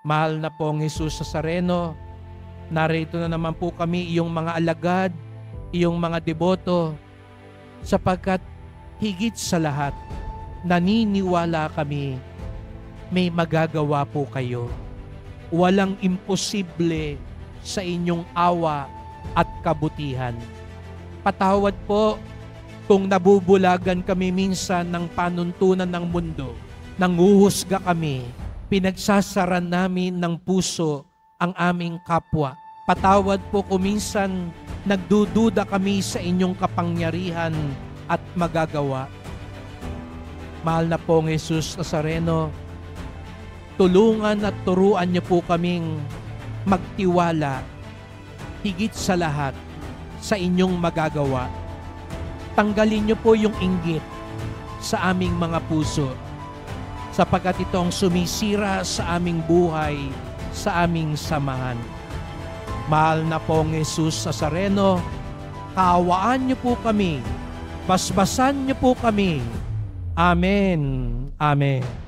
Mahal na pong Jesus Nazareno, narito na naman po kami, iyong mga alagad, iyong mga deboto, sapagkat higit sa lahat, naniniwala kami, may magagawa po kayo. Walang imposible sa inyong awa at kabutihan. Patawad po kung nabubulagan kami minsan ng panuntunan ng mundo, nanguhusga kami, pinagsasaran namin ng puso ang aming kapwa. Patawad po kung minsan nagdududa kami sa inyong kapangyarihan at magagawa. Mahal na pong Jesus Nazareno, tulungan at turuan niyo po kaming magtiwala higit sa lahat sa inyong magagawa. Tanggalin niyo po yung inggit sa aming mga puso, sapagkat itong sumisira sa aming buhay, sa aming samahan. Mahal na pong Jesus Nazareno, kaawaan niyo po kami, basbasan niyo po kami. Amen. Amen.